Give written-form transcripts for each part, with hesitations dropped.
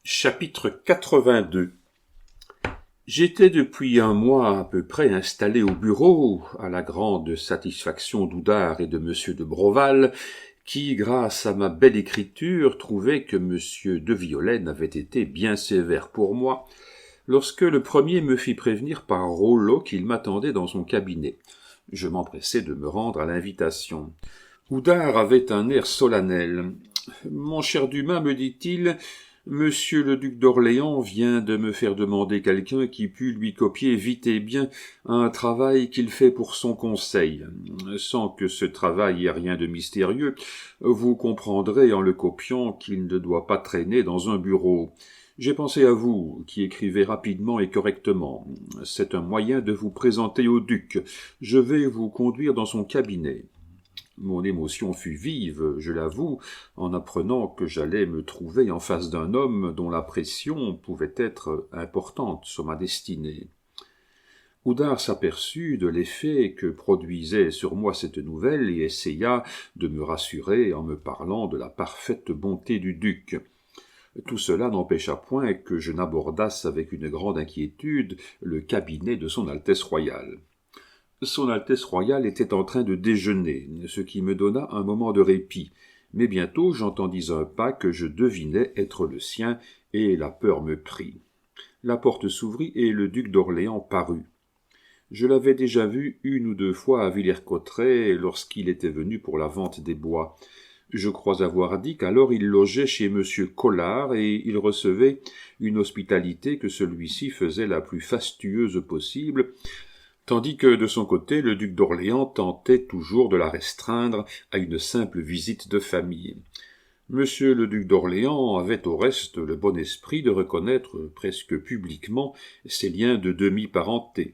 Chapitre 82. J'étais depuis un mois à peu près installé au bureau, à la grande satisfaction d'Oudard et de M. de Broval, qui, grâce à ma belle écriture, trouvaient que M. de Violaine avait été bien sévère pour moi, lorsque le premier me fit prévenir par Rollo qu'il m'attendait dans son cabinet. Je m'empressai de me rendre à l'invitation. Oudard avait un air solennel. « Mon cher Dumas, me dit-il, Monsieur le duc d'Orléans vient de me faire demander quelqu'un qui pût lui copier vite et bien un travail qu'il fait pour son conseil. Sans que ce travail ait rien de mystérieux, vous comprendrez en le copiant qu'il ne doit pas traîner dans un bureau. J'ai pensé à vous, qui écrivez rapidement et correctement. C'est un moyen de vous présenter au duc. Je vais vous conduire dans son cabinet. » Mon émotion fut vive, je l'avoue, en apprenant que j'allais me trouver en face d'un homme dont la pression pouvait être importante sur ma destinée. Oudard s'aperçut de l'effet que produisait sur moi cette nouvelle et essaya de me rassurer en me parlant de la parfaite bonté du duc. Tout cela n'empêcha point que je n'abordasse avec une grande inquiétude le cabinet de son Altesse royale. Son Altesse royale était en train de déjeuner, ce qui me donna un moment de répit, mais bientôt j'entendis un pas que je devinais être le sien, et la peur me prit. La porte s'ouvrit et le duc d'Orléans parut. Je l'avais déjà vu une ou deux fois à Villers-Cotterêts lorsqu'il était venu pour la vente des bois. Je crois avoir dit qu'alors il logeait chez M. Collard et il recevait une hospitalité que celui-ci faisait la plus fastueuse possible, tandis que, de son côté, le duc d'Orléans tentait toujours de la restreindre à une simple visite de famille. Monsieur le duc d'Orléans avait au reste le bon esprit de reconnaître presque publiquement ses liens de demi-parenté.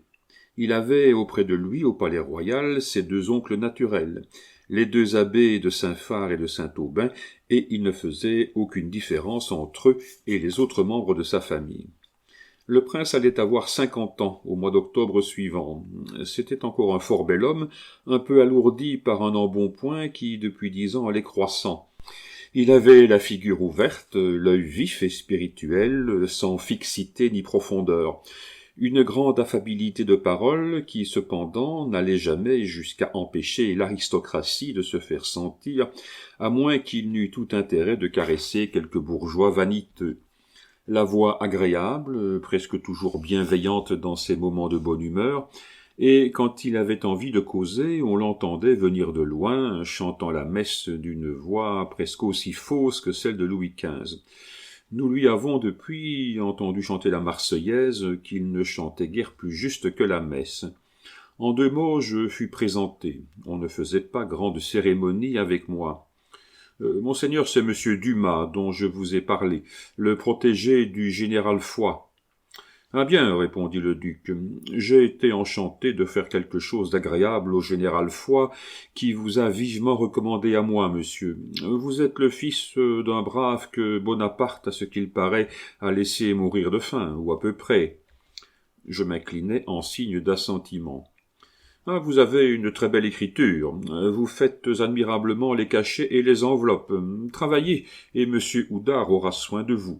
Il avait auprès de lui, au palais royal, ses deux oncles naturels, les deux abbés de Saint-Phar et de Saint-Aubin, et il ne faisait aucune différence entre eux et les autres membres de sa famille. Le prince allait avoir 50 ans au mois d'octobre suivant. C'était encore un fort bel homme, un peu alourdi par un embonpoint qui, depuis 10 ans, allait croissant. Il avait la figure ouverte, l'œil vif et spirituel, sans fixité ni profondeur. Une grande affabilité de parole qui, cependant, n'allait jamais jusqu'à empêcher l'aristocratie de se faire sentir, à moins qu'il n'eût tout intérêt de caresser quelque bourgeois vaniteux. La voix agréable, presque toujours bienveillante dans ses moments de bonne humeur, et quand il avait envie de causer, on l'entendait venir de loin, chantant la messe d'une voix presque aussi fausse que celle de Louis XV. Nous lui avons depuis entendu chanter la Marseillaise, qu'il ne chantait guère plus juste que la messe. En 2 mots, je fus présenté. On ne faisait pas grande cérémonie avec moi. Monseigneur, c'est monsieur Dumas, dont je vous ai parlé, le protégé du général Foy. Ah bien, répondit le duc, j'ai été enchanté de faire quelque chose d'agréable au général Foy, qui vous a vivement recommandé à moi, monsieur. Vous êtes le fils d'un brave que Bonaparte, à ce qu'il paraît, a laissé mourir de faim, ou à peu près. Je m'inclinai en signe d'assentiment. Ah, vous avez une très belle écriture. Vous faites admirablement les cachets et les enveloppes. Travaillez, et M. Oudard aura soin de vous.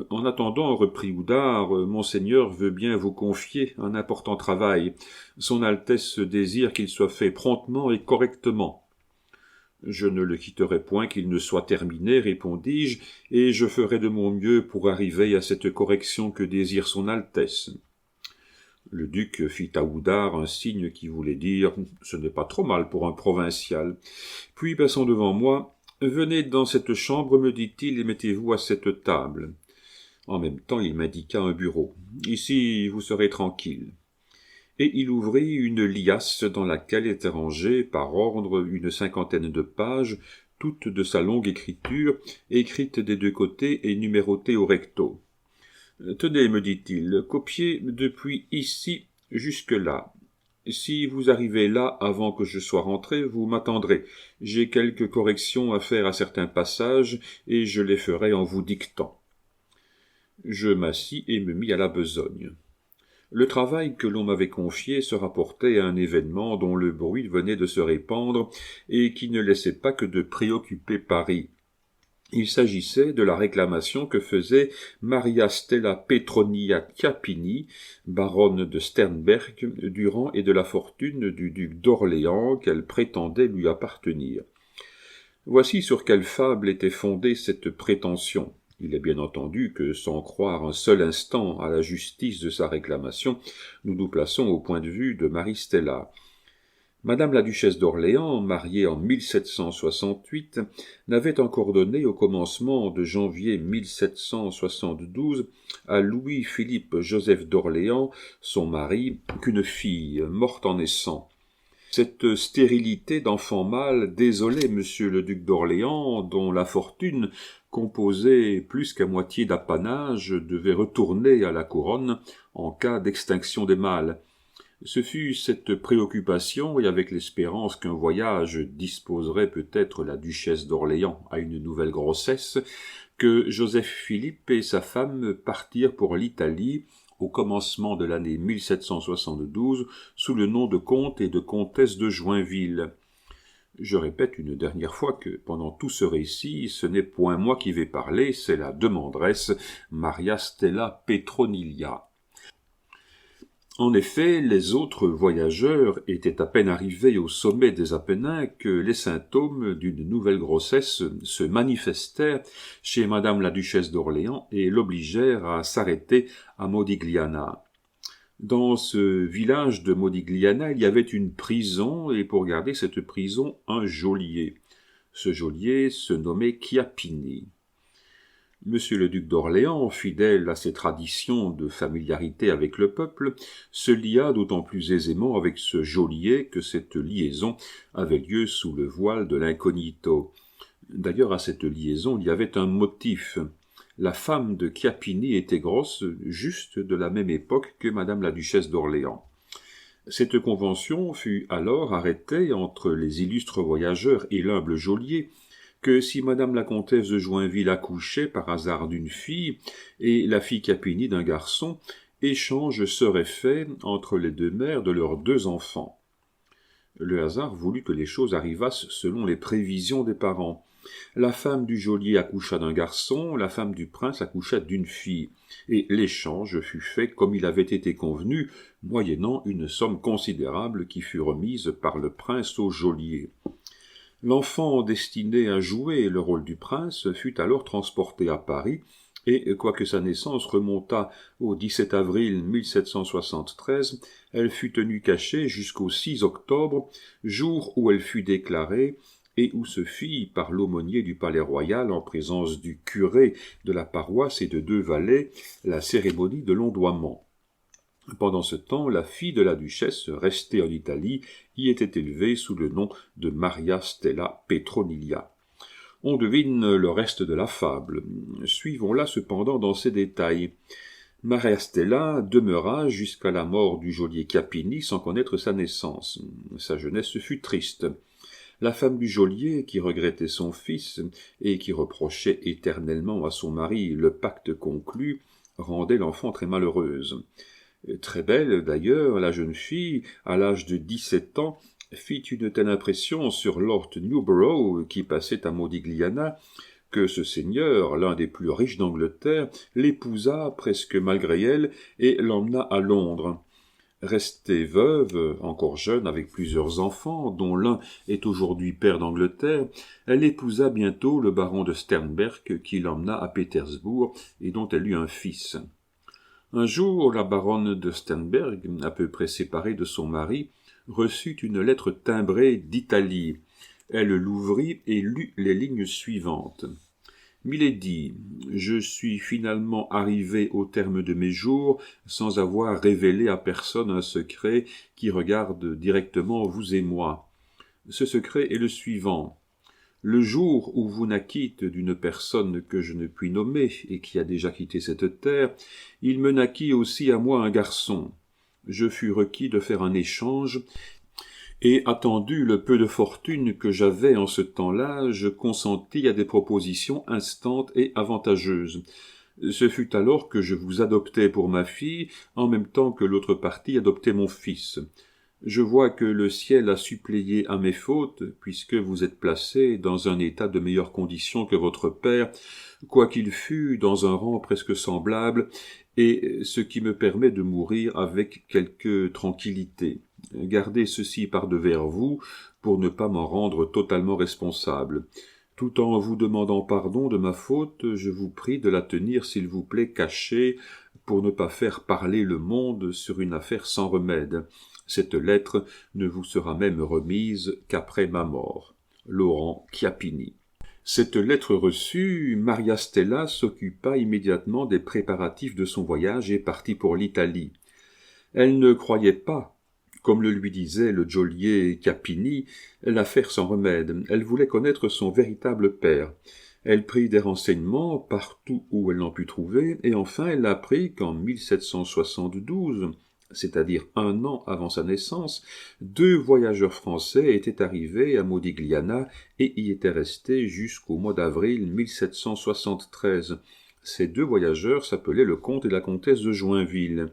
En attendant, reprit Oudard, Monseigneur veut bien vous confier un important travail. Son Altesse désire qu'il soit fait promptement et correctement. Je ne le quitterai point qu'il ne soit terminé, répondis-je, et je ferai de mon mieux pour arriver à cette correction que désire son Altesse. Le duc fit à Oudard un signe qui voulait dire « Ce n'est pas trop mal pour un provincial ». Puis, passant devant moi, « Venez dans cette chambre, me dit-il, et mettez-vous à cette table ». En même temps, il m'indiqua un bureau. « Ici, vous serez tranquille ». Et il ouvrit une liasse dans laquelle étaient rangées, par ordre, une 50aine de pages, toutes de sa longue écriture, écrites des 2 côtés et numérotées au recto. « Tenez, me dit-il, copiez depuis ici jusque là. Si vous arrivez là avant que je sois rentré, vous m'attendrez. J'ai quelques corrections à faire à certains passages, et je les ferai en vous dictant. » Je m'assis et me mis à la besogne. Le travail que l'on m'avait confié se rapportait à un événement dont le bruit venait de se répandre et qui ne laissait pas que de préoccuper Paris. Il s'agissait de la réclamation que faisait Maria Stella Petronia Chiappini, baronne de Sternberg, du rang et de la fortune du duc d'Orléans qu'elle prétendait lui appartenir. Voici sur quelle fable était fondée cette prétention. Il est bien entendu que, sans croire un seul instant à la justice de sa réclamation, nous nous plaçons au point de vue de Marie Stella. Madame la duchesse d'Orléans, mariée en 1768, n'avait encore donné au commencement de janvier 1772 à Louis-Philippe Joseph d'Orléans, son mari, qu'une fille, morte en naissant. Cette stérilité d'enfant mâle désolait monsieur le duc d'Orléans, dont la fortune, composée plus qu'à moitié d'apanage, devait retourner à la couronne en cas d'extinction des mâles. Ce fut cette préoccupation, et avec l'espérance qu'un voyage disposerait peut-être la duchesse d'Orléans à une nouvelle grossesse, que Joseph-Philippe et sa femme partirent pour l'Italie au commencement de l'année 1772 sous le nom de comte et de comtesse de Joinville. Je répète une dernière fois que, pendant tout ce récit, ce n'est point moi qui vais parler, c'est la demanderesse Maria Stella Petronilia. En effet, les autres voyageurs étaient à peine arrivés au sommet des Apennins que les symptômes d'une nouvelle grossesse se manifestèrent chez madame la duchesse d'Orléans et l'obligèrent à s'arrêter à Modigliana. Dans ce village de Modigliana, il y avait une prison, et pour garder cette prison, un geôlier. Ce geôlier se nommait Chiappini. Monsieur le duc d'Orléans, fidèle à ses traditions de familiarité avec le peuple, se lia d'autant plus aisément avec ce geôlier que cette liaison avait lieu sous le voile de l'incognito. D'ailleurs, à cette liaison, il y avait un motif. La femme de Chiappini était grosse, juste de la même époque que madame la duchesse d'Orléans. Cette convention fut alors arrêtée entre les illustres voyageurs et l'humble geôlier, que si madame la comtesse de Joinville accouchait par hasard d'une fille et la fille Chiappini d'un garçon, échange serait fait entre les deux mères de leurs deux enfants. Le hasard voulut que les choses arrivassent selon les prévisions des parents. La femme du geôlier accoucha d'un garçon, la femme du prince accoucha d'une fille, et l'échange fut fait comme il avait été convenu, moyennant une somme considérable qui fut remise par le prince au geôlier. L'enfant destiné à jouer le rôle du prince fut alors transporté à Paris, et quoique sa naissance remontât au 17 avril 1773, elle fut tenue cachée jusqu'au 6 octobre, jour où elle fut déclarée, et où se fit, par l'aumônier du palais royal, en présence du curé de la paroisse et de 2 valets, la cérémonie de l'ondoiement. Pendant ce temps, la fille de la duchesse, restée en Italie, y était élevée sous le nom de Maria Stella Petronilia. On devine le reste de la fable. Suivons-la cependant dans ses détails. Maria Stella demeura jusqu'à la mort du geôlier Chiappini sans connaître sa naissance. Sa jeunesse fut triste. La femme du geôlier, qui regrettait son fils et qui reprochait éternellement à son mari le pacte conclu, rendait l'enfant très malheureuse. Très belle, d'ailleurs, la jeune fille, à l'âge de 17 ans, fit une telle impression sur Lord Newborough, qui passait à Modigliana, que ce seigneur, l'un des plus riches d'Angleterre, l'épousa presque malgré elle et l'emmena à Londres. Restée veuve, encore jeune, avec plusieurs enfants, dont l'un est aujourd'hui père d'Angleterre, elle épousa bientôt le baron de Sternberg, qui l'emmena à Pétersbourg et dont elle eut un fils. Un jour, la baronne de Sternberg, à peu près séparée de son mari, reçut une lettre timbrée d'Italie. Elle l'ouvrit et lut les lignes suivantes. Milady, je suis finalement arrivé au terme de mes jours sans avoir révélé à personne un secret qui regarde directement vous et moi. Ce secret est le suivant. Le jour où vous naquîtes d'une personne que je ne puis nommer et qui a déjà quitté cette terre, il me naquit aussi à moi un garçon. Je fus requis de faire un échange, et attendu le peu de fortune que j'avais en ce temps-là, je consentis à des propositions instantes et avantageuses. Ce fut alors que je vous adoptai pour ma fille, en même temps que l'autre partie adoptait mon fils. Je vois que le ciel a suppléé à mes fautes, puisque vous êtes placé dans un état de meilleures conditions que votre père, quoiqu'il fût dans un rang presque semblable, et ce qui me permet de mourir avec quelque tranquillité. Gardez ceci par devers vous, pour ne pas m'en rendre totalement responsable. Tout en vous demandant pardon de ma faute, je vous prie de la tenir, s'il vous plaît, cachée, pour ne pas faire parler le monde sur une affaire sans remède. Cette lettre ne vous sera même remise qu'après ma mort. Laurent Chiappini. Cette lettre reçue, Maria Stella s'occupa immédiatement des préparatifs de son voyage et partit pour l'Italie. Elle ne croyait pas, comme le lui disait le geôlier Chiappini, l'affaire sans remède. Elle voulait connaître son véritable père. Elle prit des renseignements partout où elle en put trouver, et enfin elle apprit qu'en 1772, c'est-à-dire 1 an avant sa naissance, 2 voyageurs français étaient arrivés à Modigliana et y étaient restés jusqu'au mois d'avril 1773. Ces 2 voyageurs s'appelaient le comte et la comtesse de Joinville.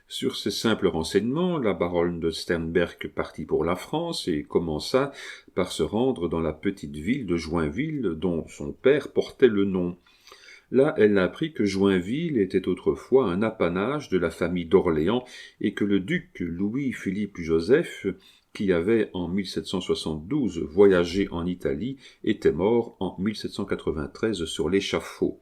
Sur ces simples renseignements, la baronne de Sternberg partit pour la France et commença par se rendre dans la petite ville de Joinville dont son père portait le nom. Là, elle apprit que Joinville était autrefois un apanage de la famille d'Orléans et que le duc Louis-Philippe Joseph, qui avait en 1772 voyagé en Italie, était mort en 1793 sur l'échafaud.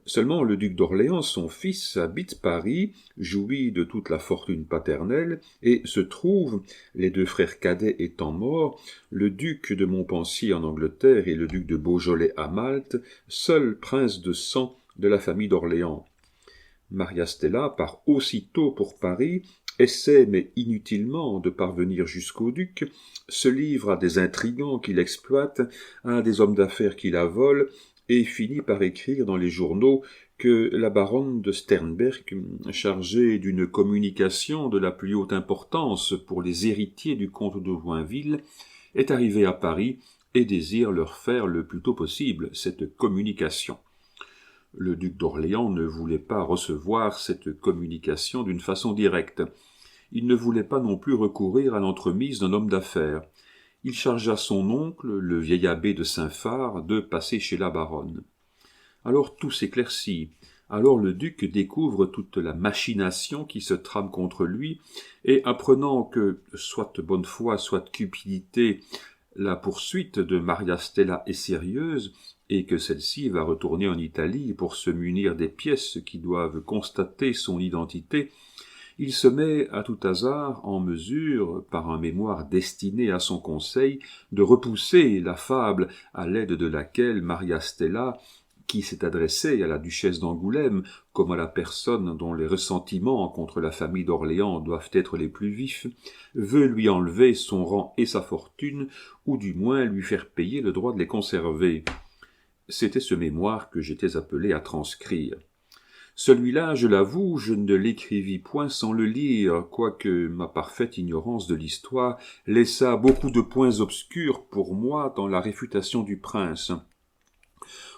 Seulement le duc d'Orléans, son fils, habite Paris, jouit de toute la fortune paternelle, et se trouve, les 2 frères cadets étant morts, le duc de Montpensier en Angleterre et le duc de Beaujolais à Malte, seul prince de sang de la famille d'Orléans. Maria Stella part aussitôt pour Paris, essaie, mais inutilement, de parvenir jusqu'au duc, se livre à des intrigants qui l'exploitent, à des hommes d'affaires qui la volent, et finit par écrire dans les journaux que la baronne de Sternberg, chargée d'une communication de la plus haute importance pour les héritiers du comte de Joinville, est arrivée à Paris et désire leur faire le plus tôt possible cette communication. Le duc d'Orléans ne voulait pas recevoir cette communication d'une façon directe. Il ne voulait pas non plus recourir à l'entremise d'un homme d'affaires. Il chargea son oncle, le vieil abbé de Saint-Phar, de passer chez la baronne. Alors tout s'éclaircit. Alors le duc découvre toute la machination qui se trame contre lui, et apprenant que, soit bonne foi, soit cupidité, la poursuite de Maria Stella est sérieuse, et que celle-ci va retourner en Italie pour se munir des pièces qui doivent constater son identité, il se met à tout hasard en mesure, par un mémoire destiné à son conseil, de repousser la fable à l'aide de laquelle Maria Stella, qui s'est adressée à la duchesse d'Angoulême comme à la personne dont les ressentiments contre la famille d'Orléans doivent être les plus vifs, veut lui enlever son rang et sa fortune, ou du moins lui faire payer le droit de les conserver. C'était ce mémoire que j'étais appelé à transcrire. Celui-là, je l'avoue, je ne l'écrivis point sans le lire, quoique ma parfaite ignorance de l'histoire laissa beaucoup de points obscurs pour moi dans la réfutation du prince.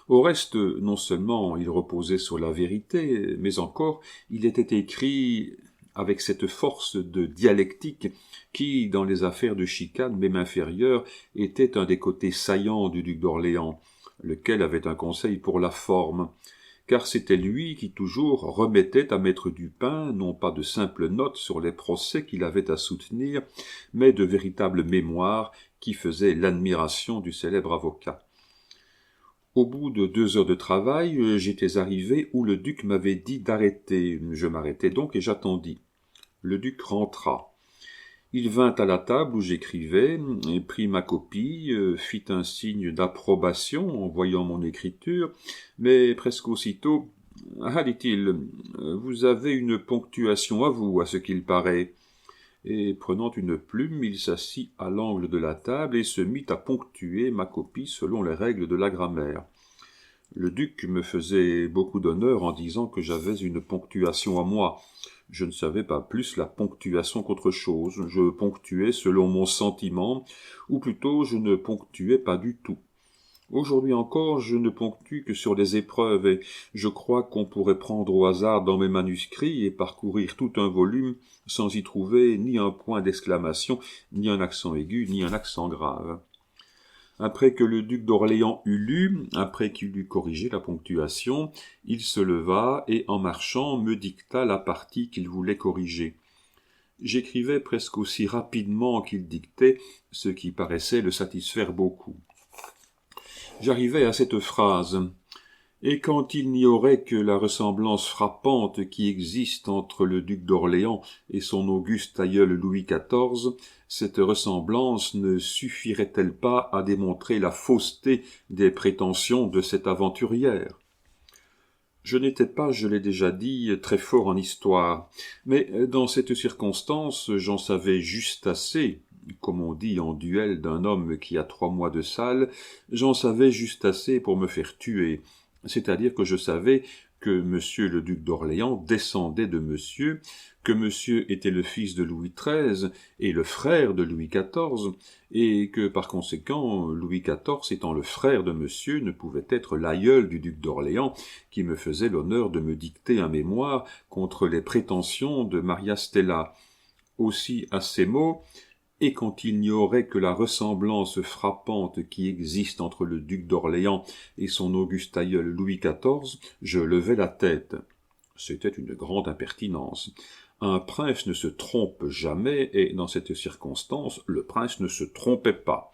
Au reste, non seulement il reposait sur la vérité, mais encore il était écrit avec cette force de dialectique qui, dans les affaires de chicane même inférieure, était un des côtés saillants du duc d'Orléans, lequel avait un conseil pour la forme, car c'était lui qui toujours remettait à maître Dupin non pas de simples notes sur les procès qu'il avait à soutenir, mais de véritables mémoires qui faisaient l'admiration du célèbre avocat. Au bout de 2 heures de travail, j'étais arrivé où le duc m'avait dit d'arrêter. Je m'arrêtai donc et j'attendis. Le duc rentra. Il vint à la table où j'écrivais, prit ma copie, fit un signe d'approbation en voyant mon écriture, mais presque aussitôt « Ah, dit-il, vous avez une ponctuation à vous, à ce qu'il paraît. » Et prenant une plume, il s'assit à l'angle de la table et se mit à ponctuer ma copie selon les règles de la grammaire. Le duc me faisait beaucoup d'honneur en disant que j'avais une ponctuation à moi. Je ne savais pas plus la ponctuation qu'autre chose. Je ponctuais selon mon sentiment, ou plutôt je ne ponctuais pas du tout. Aujourd'hui encore, je ne ponctue que sur les épreuves et je crois qu'on pourrait prendre au hasard dans mes manuscrits et parcourir tout un volume sans y trouver ni un point d'exclamation, ni un accent aigu, ni un accent grave. Après que le duc d'Orléans eut lu, après qu'il eut corrigé la ponctuation, il se leva et, en marchant, me dicta la partie qu'il voulait corriger. J'écrivais presque aussi rapidement qu'il dictait, ce qui paraissait le satisfaire beaucoup. J'arrivai à cette phrase. Et quand il n'y aurait que la ressemblance frappante qui existe entre le duc d'Orléans et son auguste aïeul Louis XIV, cette ressemblance ne suffirait-elle pas à démontrer la fausseté des prétentions de cette aventurière? Je n'étais pas, je l'ai déjà dit, très fort en histoire, mais dans cette circonstance, j'en savais juste assez, comme on dit en duel d'un homme qui a 3 mois de salle, j'en savais juste assez pour me faire tuer, c'est-à-dire que je savais que monsieur le duc d'Orléans descendait de monsieur, que monsieur était le fils de Louis XIII et le frère de Louis XIV, et que par conséquent Louis XIV étant le frère de monsieur ne pouvait être l'aïeul du duc d'Orléans qui me faisait l'honneur de me dicter un mémoire contre les prétentions de Maria Stella. Aussi à ces mots, et quand il n'y aurait que la ressemblance frappante qui existe entre le duc d'Orléans et son auguste aïeul Louis XIV, je levai la tête. C'était une grande impertinence. Un prince ne se trompe jamais, et dans cette circonstance, le prince ne se trompait pas.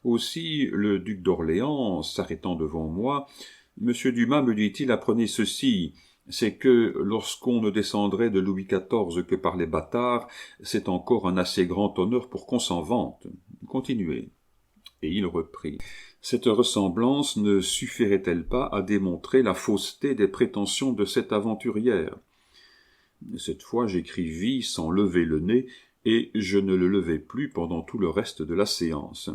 Aussi, le duc d'Orléans, s'arrêtant devant moi, « Monsieur Dumas, me dit-il, apprenez ceci, c'est que lorsqu'on ne descendrait de Louis XIV que par les bâtards, c'est encore un assez grand honneur pour qu'on s'en vante. Continuez. » Et il reprit. Cette ressemblance ne suffirait-elle pas à démontrer la fausseté des prétentions de cette aventurière? Cette fois j'écrivis sans lever le nez, et je ne le levai plus pendant tout le reste de la séance.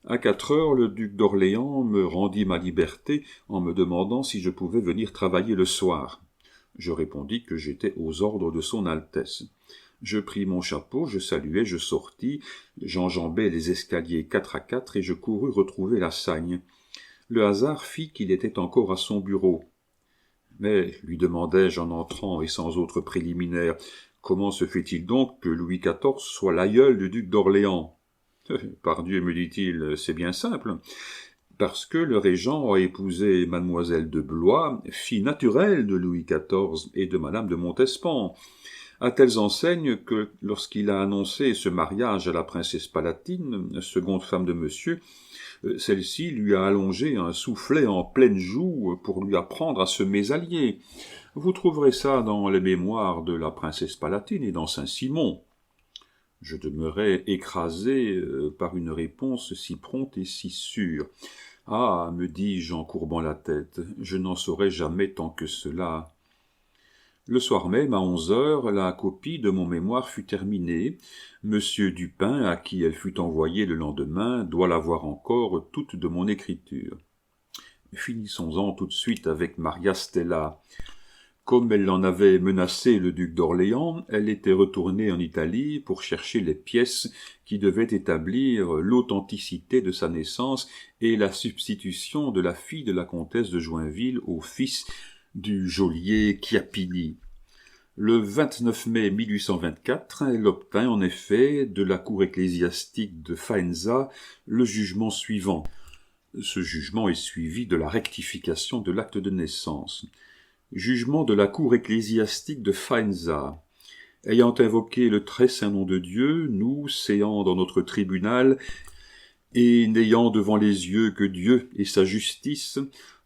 À 4 heures, le duc d'Orléans me rendit ma liberté en me demandant si je pouvais venir travailler le soir. Je répondis que j'étais aux ordres de son Altesse. Je pris mon chapeau, je saluai, je sortis, j'enjambai les escaliers 4 à 4 et je courus retrouver la Sagne. Le hasard fit qu'il était encore à son bureau. Mais, lui demandai-je en entrant et sans autre préliminaire, comment se fait-il donc que Louis XIV soit l'aïeul du duc d'Orléans? Pardieu, me dit-il, c'est bien simple. Parce que le régent a épousé mademoiselle de Blois, fille naturelle de Louis XIV et de madame de Montespan, à telles enseignes que, lorsqu'il a annoncé ce mariage à la princesse Palatine, seconde femme de monsieur, celle-ci lui a allongé un soufflet en pleine joue pour lui apprendre à se mésallier. Vous trouverez ça dans les mémoires de la princesse Palatine et dans Saint-Simon. Je demeurai écrasé par une réponse si prompte et si sûre. « Ah, me dis-je en courbant la tête, je n'en saurai jamais tant que cela. » Le soir même, à 11 heures, la copie de mon mémoire fut terminée. Monsieur Dupin, à qui elle fut envoyée le lendemain, doit l'avoir encore toute de mon écriture. Finissons-en tout de suite avec Maria Stella. Comme elle en avait menacé le duc d'Orléans, elle était retournée en Italie pour chercher les pièces qui devaient établir l'authenticité de sa naissance et la substitution de la fille de la comtesse de Joinville au fils du geôlier Chiappini. Le 29 mai 1824, elle obtint en effet de la cour ecclésiastique de Faenza le jugement suivant. Ce jugement est suivi de la rectification de l'acte de naissance. Jugement de la cour ecclésiastique de Faenza. Ayant invoqué le très saint nom de Dieu, nous, séant dans notre tribunal, et n'ayant devant les yeux que Dieu et sa justice,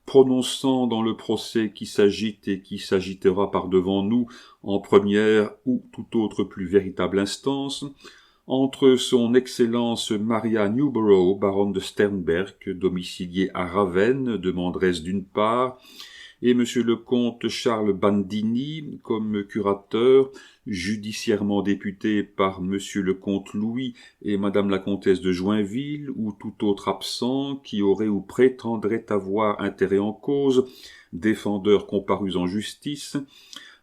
prononçant dans le procès qui s'agite et qui s'agitera par devant nous en première ou toute autre plus véritable instance, entre son Excellence Maria Newborough, baronne de Sternberg, domiciliée à Ravenne, demanderesse d'une part, et monsieur le comte Charles Bandini, comme curateur, judiciairement député par monsieur le comte Louis et madame la comtesse de Joinville, ou tout autre absent qui aurait ou prétendrait avoir intérêt en cause, défendeurs comparus en justice,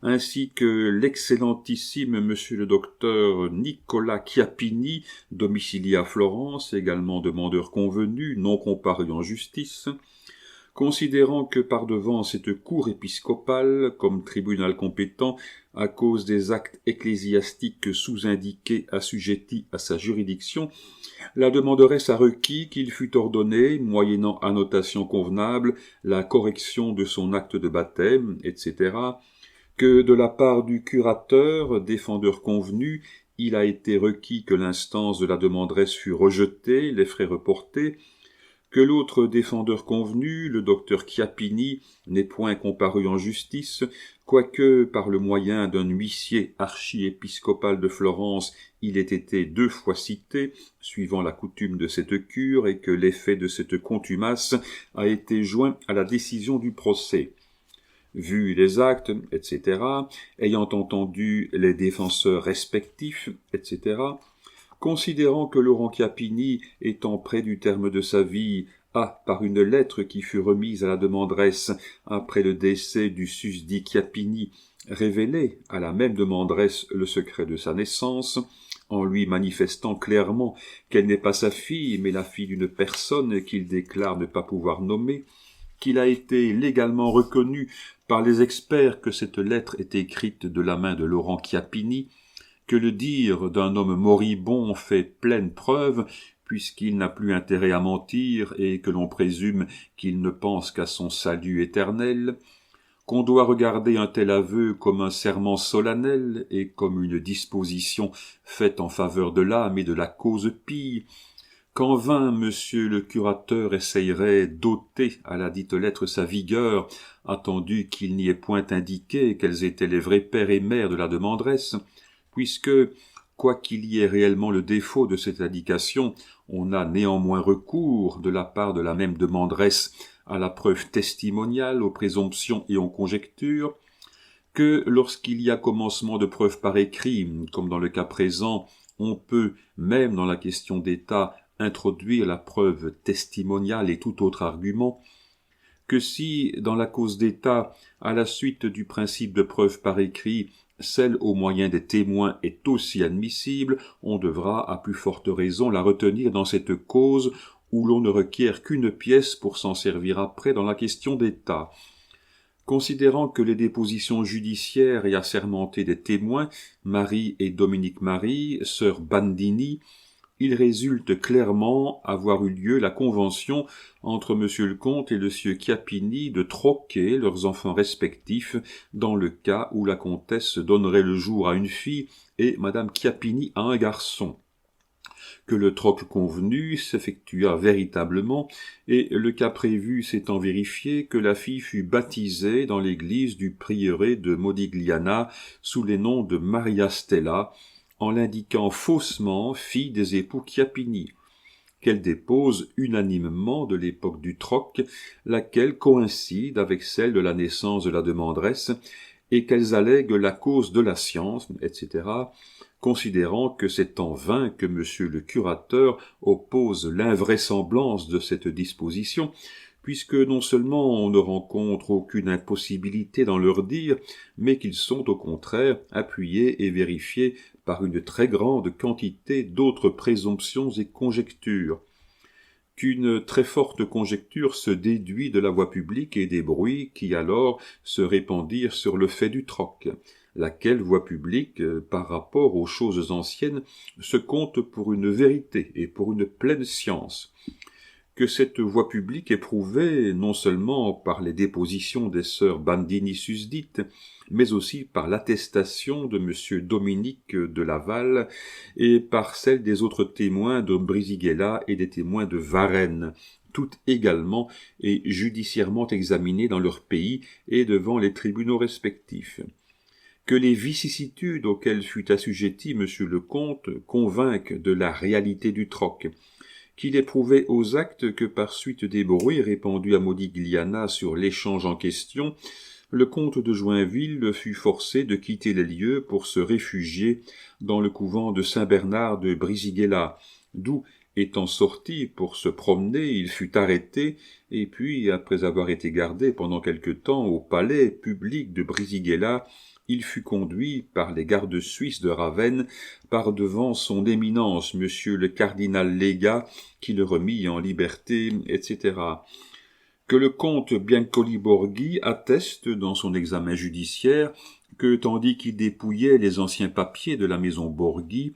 ainsi que l'excellentissime monsieur le docteur Nicolas Chiappini, domicilié à Florence, également demandeur convenu, non comparu en justice, considérant que par-devant cette cour épiscopale, comme tribunal compétent, à cause des actes ecclésiastiques sous-indiqués assujettis à sa juridiction, la demanderesse a requis qu'il fût ordonné, moyennant annotation convenable, la correction de son acte de baptême, etc., que de la part du curateur, défendeur convenu, il a été requis que l'instance de la demanderesse fût rejetée, les frais reportés, que l'autre défendeur convenu, le docteur Chiappini, n'est point comparu en justice, quoique par le moyen d'un huissier archiépiscopal de Florence il ait été 2 fois cité, suivant la coutume de cette cure, et que l'effet de cette contumace a été joint à la décision du procès. Vu les actes, etc., ayant entendu les défenseurs respectifs, etc., considérant que Laurent Chiappini, étant près du terme de sa vie, a, par une lettre qui fut remise à la demanderesse après le décès du susdit Chiappini, révélé à la même demanderesse le secret de sa naissance, en lui manifestant clairement qu'elle n'est pas sa fille, mais la fille d'une personne qu'il déclare ne pas pouvoir nommer, qu'il a été légalement reconnu par les experts que cette lettre est écrite de la main de Laurent Chiappini, que le dire d'un homme moribond fait pleine preuve, puisqu'il n'a plus intérêt à mentir et que l'on présume qu'il ne pense qu'à son salut éternel, qu'on doit regarder un tel aveu comme un serment solennel et comme une disposition faite en faveur de l'âme et de la cause pie, qu'en vain monsieur le curateur essayerait d'ôter à la dite lettre sa vigueur, attendu qu'il n'y ait point indiqué quels étaient les vrais pères et mères de la demanderesse, puisque, quoiqu'il y ait réellement le défaut de cette indication, on a néanmoins recours, de la part de la même demanderesse, à la preuve testimoniale, aux présomptions et aux conjectures, que lorsqu'il y a commencement de preuve par écrit, comme dans le cas présent, on peut, même dans la question d'État, introduire la preuve testimoniale et tout autre argument, que si, dans la cause d'État, à la suite du principe de preuve par écrit, celle au moyen des témoins est aussi admissible, on devra, à plus forte raison, la retenir dans cette cause où l'on ne requiert qu'une pièce pour s'en servir après dans la question d'État. Considérant que les dépositions judiciaires et assermentées des témoins, Marie et Dominique Marie, sœurs Bandini, il résulte clairement avoir eu lieu la convention entre monsieur le comte et le sieur Chiappini de troquer leurs enfants respectifs dans le cas où la comtesse donnerait le jour à une fille et madame Chiappini à un garçon. Que le troc convenu s'effectua véritablement, et le cas prévu s'étant vérifié, que la fille fut baptisée dans l'église du prieuré de Modigliana sous les noms de Maria Stella, en l'indiquant faussement fille des époux Chiappini, qu'elle dépose unanimement de l'époque du troc, laquelle coïncide avec celle de la naissance de la demanderesse, et qu'elles allèguent la cause de la science, etc., considérant que c'est en vain que monsieur le curateur oppose l'invraisemblance de cette disposition, puisque non seulement on ne rencontre aucune impossibilité dans leur dire, mais qu'ils sont au contraire appuyés et vérifiés par une très grande quantité d'autres présomptions et conjectures. Qu'une très forte conjecture se déduit de la voie publique et des bruits qui alors se répandirent sur le fait du troc, laquelle voie publique, par rapport aux choses anciennes, se compte pour une vérité et pour une pleine science. Que cette voie publique est prouvée non seulement par les dépositions des sœurs Bandini susdites, mais aussi par l'attestation de monsieur Dominique de Laval et par celle des autres témoins de Brisighella et des témoins de Varennes, toutes également et judiciairement examinées dans leur pays et devant les tribunaux respectifs. Que les vicissitudes auxquelles fut assujetti monsieur le comte convainquent de la réalité du troc, qu'il est prouvé aux actes que par suite des bruits répandus à Modigliana sur l'échange en question, le comte de Joinville fut forcé de quitter les lieux pour se réfugier dans le couvent de Saint-Bernard de Brisighella, d'où, étant sorti pour se promener, il fut arrêté, et puis, après avoir été gardé pendant quelque temps au palais public de Brisighella, il fut conduit par les gardes suisses de Ravenne par devant son éminence, monsieur le cardinal légat, qui le remit en liberté, etc. Que le comte Biancoli Borghi atteste dans son examen judiciaire que, tandis qu'il dépouillait les anciens papiers de la maison Borghi,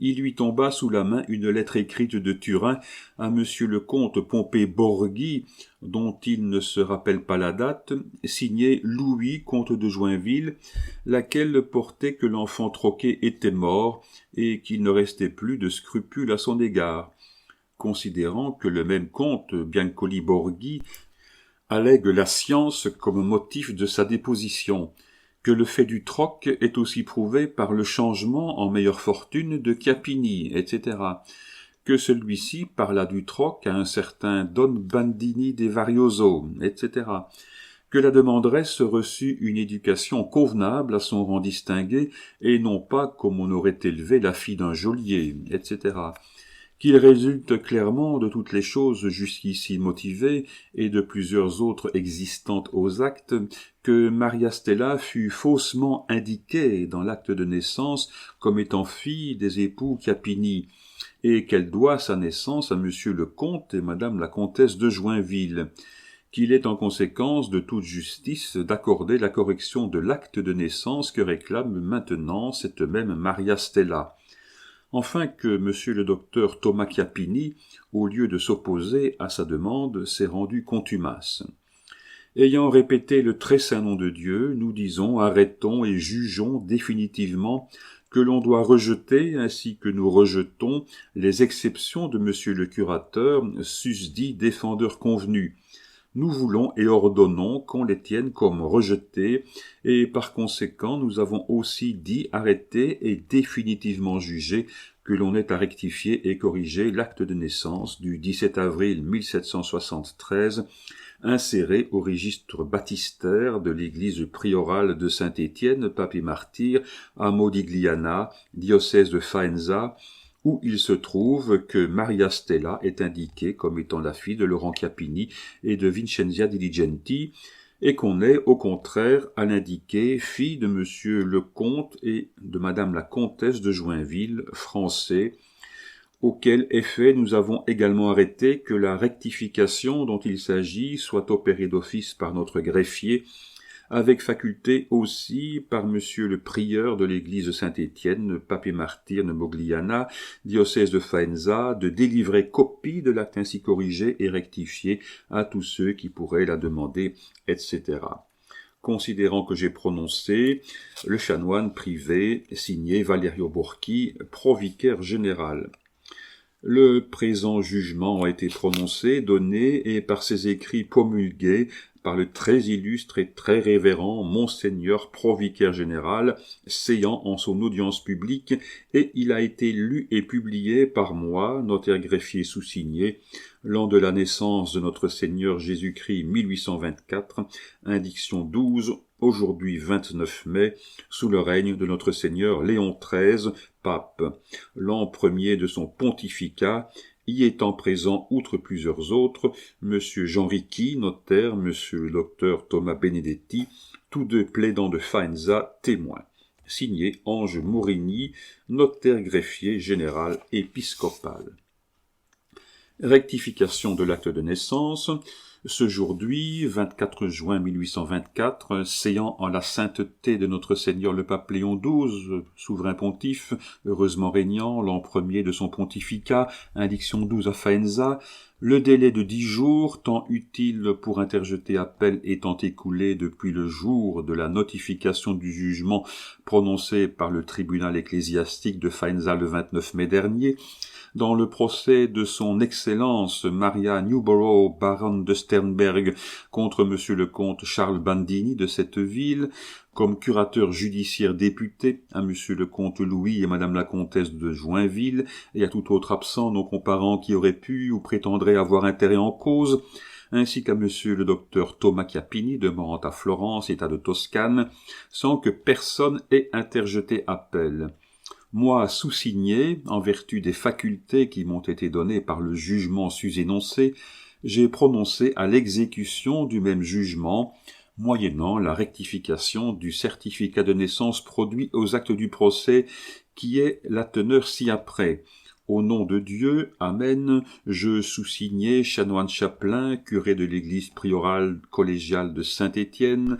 il lui tomba sous la main une lettre écrite de Turin à monsieur le comte Pompée Borghi, dont il ne se rappelle pas la date, signée Louis, comte de Joinville, laquelle portait que l'enfant troqué était mort et qu'il ne restait plus de scrupules à son égard. Considérant que le même comte Biancoli Borghi allègue la science comme motif de sa déposition, que le fait du troc est aussi prouvé par le changement en meilleure fortune de Chiappini, etc., que celui-ci parla du troc à un certain Don Bandini de Varioso, etc., que la demanderesse reçut une éducation convenable à son rang distingué, et non pas comme on aurait élevé la fille d'un geôlier, etc., qu'il résulte clairement de toutes les choses jusqu'ici motivées et de plusieurs autres existantes aux actes, que Maria Stella fut faussement indiquée dans l'acte de naissance comme étant fille des époux Chiappini, et qu'elle doit sa naissance à monsieur le comte et madame la comtesse de Joinville, qu'il est en conséquence de toute justice d'accorder la correction de l'acte de naissance que réclame maintenant cette même Maria Stella. Enfin que monsieur le docteur Thomas Chiappini, au lieu de s'opposer à sa demande, s'est rendu contumace. Ayant répété le très saint nom de Dieu, nous disons, arrêtons et jugeons définitivement que l'on doit rejeter, ainsi que nous rejetons, les exceptions de monsieur le curateur, susdit défendeur convenu. Nous voulons et ordonnons qu'on les tienne comme rejetés, et par conséquent nous avons aussi dit arrêter et définitivement jugé que l'on ait à rectifier et corriger l'acte de naissance du 17 avril 1773, inséré au registre baptistère de l'église priorale de Saint-Étienne, pape et martyr, à Modigliana, diocèse de Faenza, où il se trouve que Maria Stella est indiquée comme étant la fille de Laurent Chiappini et de Vincenzia Diligenti, et qu'on est, au contraire, à l'indiquer fille de monsieur le comte et de madame la comtesse de Joinville, français, auquel effet nous avons également arrêté que la rectification dont il s'agit soit opérée d'office par notre greffier, avec faculté aussi par monsieur le prieur de l'église Saint-Étienne, pape et martyr de Mogliana, diocèse de Faenza, de délivrer copie de l'acte ainsi corrigé et rectifié à tous ceux qui pourraient la demander, etc. Considérant que j'ai prononcé, le chanoine privé, signé Valerio Borchi, provicaire général. Le présent jugement a été prononcé, donné et par ses écrits promulgués par le très illustre et très révérend Monseigneur Provicaire général, séant en son audience publique, et il a été lu et publié par moi, notaire greffier sous-signé, l'an de la naissance de notre Seigneur Jésus-Christ 1824, indiction 12, aujourd'hui 29 mai, sous le règne de notre Seigneur Léon XIII, pape, l'an premier de son pontificat, y étant présent, outre plusieurs autres, monsieur Jean Ricky, notaire, monsieur le docteur Thomas Benedetti, tous deux plaidants de Faenza, témoins. Signé Ange Mourigny, notaire greffier général épiscopal. Rectification de l'acte de naissance. Ce jour-là, 24 juin 1824, séant en la sainteté de notre Seigneur le pape Léon XII, souverain pontife, heureusement régnant, l'an premier de son pontificat, indiction 12 à Faenza, le délai de 10 jours, temps utile pour interjeter appel étant écoulé depuis le jour de la notification du jugement prononcé par le tribunal ecclésiastique de Faenza le 29 mai dernier, dans le procès de son Excellence Maria Newborough, baronne de Sternberg, contre monsieur le comte Charles Bandini de cette ville, comme curateur judiciaire député à monsieur le comte Louis et madame la comtesse de Joinville, et à tout autre absent non comparant qui aurait pu ou prétendrait avoir intérêt en cause, ainsi qu'à monsieur le docteur Thomas Chiappini, demeurant à Florence, état de Toscane, sans que personne ait interjeté appel. Moi, sous-signé, en vertu des facultés qui m'ont été données par le jugement sus-énoncé, j'ai prononcé à l'exécution du même jugement, moyennant la rectification du certificat de naissance produit aux actes du procès, qui est la teneur ci-après. Au nom de Dieu, Amen, je sous-signé, chanoine chapelain, curé de l'église priorale collégiale de Saint-Étienne,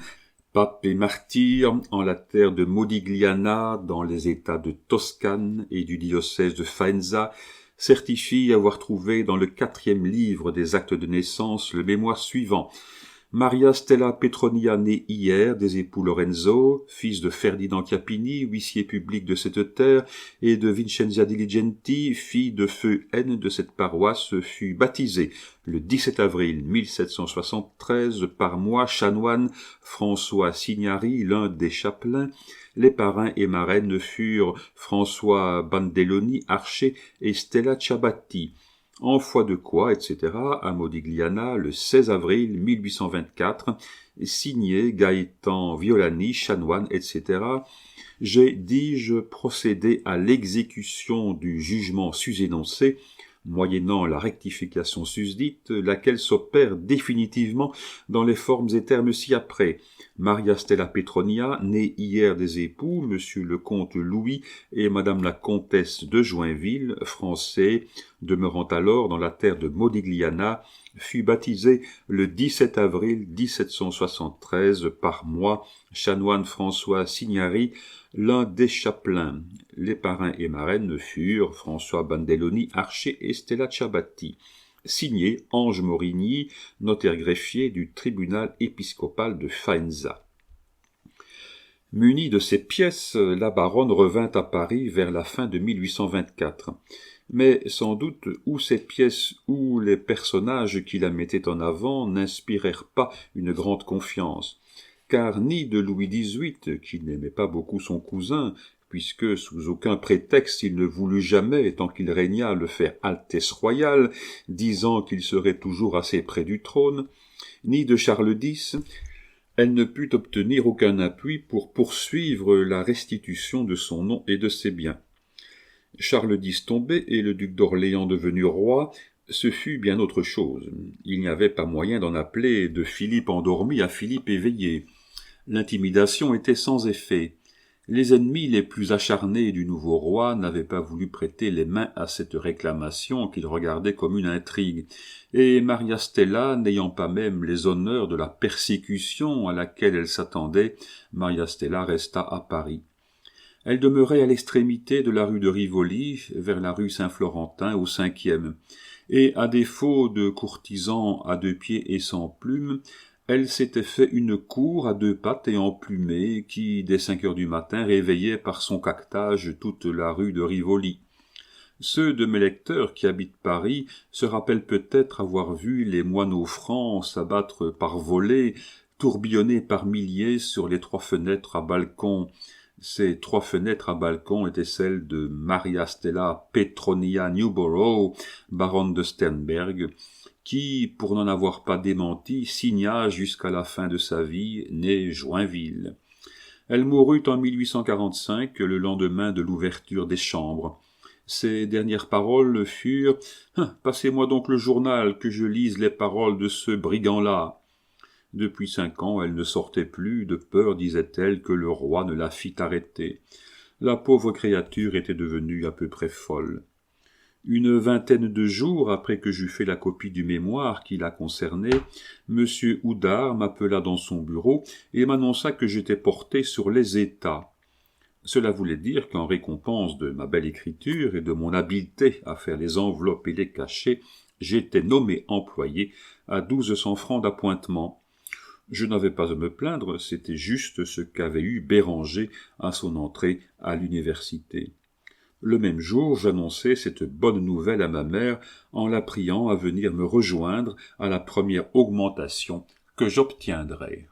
pape et martyr en la terre de Modigliana, dans les États de Toscane et du diocèse de Faenza, certifie avoir trouvé dans le 4e livre des actes de naissance le mémoire suivant. Maria Stella Petronia née hier, des époux Lorenzo, fils de Ferdinand Chiappini, huissier public de cette terre, et de Vincenzia Diligenti, fille de feu N de cette paroisse, fut baptisée le 17 avril 1773 par moi, chanoine François Signari, l'un des chapelains. Les parrains et marraines furent François Bandelloni, archer, et Stella Ciabatti. En foi de quoi, etc., à Modigliana, le 16 avril 1824, signé Gaëtan Violani, chanoine, etc., j'ai, dis-je, procédé à l'exécution du jugement sus-énoncé, moyennant la rectification susdite, laquelle s'opère définitivement dans les formes et termes ci-après. Maria Stella Petronia, née hier des époux, monsieur le comte Louis et madame la comtesse de Joinville, français, demeurant alors dans la terre de Modigliana, fut baptisée le 17 avril 1773 par moi, chanoine François Signari, l'un des chapelains. Les parrains et marraines furent François Bandelloni, archer, et Stella Ciabatti. Signé Ange Morigny, notaire greffier du tribunal épiscopal de Faenza. Munie de ces pièces, la baronne revint à Paris vers la fin de 1824. Mais sans doute ou ces pièces ou les personnages qui la mettaient en avant n'inspirèrent pas une grande confiance, car ni de Louis XVIII, qui n'aimait pas beaucoup son cousin, puisque sous aucun prétexte il ne voulut jamais, tant qu'il régna, le faire Altesse royale, disant qu'il serait toujours assez près du trône, ni de Charles X, elle ne put obtenir aucun appui pour poursuivre la restitution de son nom et de ses biens. Charles X tombé et le duc d'Orléans devenu roi, ce fut bien autre chose. Il n'y avait pas moyen d'en appeler de Philippe endormi à Philippe éveillé. L'intimidation était sans effet. Les ennemis les plus acharnés du nouveau roi n'avaient pas voulu prêter les mains à cette réclamation qu'ils regardaient comme une intrigue, et Maria Stella, n'ayant pas même les honneurs de la persécution à laquelle elle s'attendait, Maria Stella resta à Paris. Elle demeurait à l'extrémité de la rue de Rivoli, vers la rue Saint-Florentin, au 5e, et à défaut de courtisans à 2 pieds et sans plumes, elle s'était fait une cour à 2 pattes et emplumée qui, dès 5 heures du matin, réveillait par son caquetage toute la rue de Rivoli. Ceux de mes lecteurs qui habitent Paris se rappellent peut-être avoir vu les moineaux francs s'abattre par volées, tourbillonner par milliers sur les 3 fenêtres à balcon. Ces 3 fenêtres à balcon étaient celles de Maria Stella Petronia Newborough, baronne de Sternberg, qui, pour n'en avoir pas démenti, signa jusqu'à la fin de sa vie, née Joinville. Elle mourut en 1845, le lendemain de l'ouverture des chambres. Ses dernières paroles furent « Passez-moi donc le journal, que je lise les paroles de ce brigand-là ». Depuis 5 ans, elle ne sortait plus, de peur, disait-elle, que le roi ne la fît arrêter. La pauvre créature était devenue à peu près folle. Une vingtaine de jours après que j'eus fait la copie du mémoire qui la concernait, M. Houdard m'appela dans son bureau et m'annonça que j'étais porté sur les États. Cela voulait dire qu'en récompense de ma belle écriture et de mon habileté à faire les enveloppes et les cachets, j'étais nommé employé à 1200 francs d'appointement. Je n'avais pas à me plaindre, c'était juste ce qu'avait eu Béranger à son entrée à l'université. Le même jour, j'annonçai cette bonne nouvelle à ma mère en la priant à venir me rejoindre à la première augmentation que j'obtiendrais.